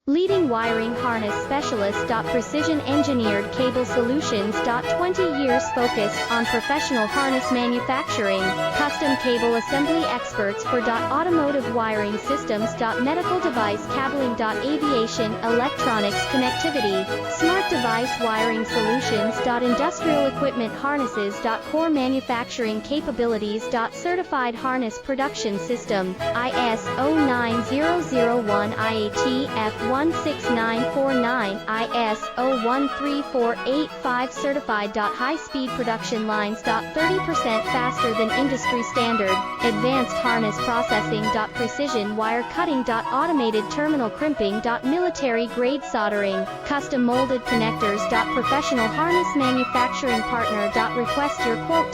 Leading wiring harness specialist. Precision engineered cable solutions. 20 years focused on professional harness manufacturing. Custom cable assembly experts for automotive wiring systems. Medical device cabling. Aviation electronics connectivity. Smart device wiring solutions. Industrial equipment harnesses. Core manufacturing capabilities. Certified harness production system. IS9100 IATF 16949 ISO 13485 certified. High-speed production lines. 30% faster than industry standard. Advanced harness processing. Precision wire cutting. Automated terminal crimping. Military grade soldering. Custom molded connectors. Professional harness manufacturing partner. Request your quote.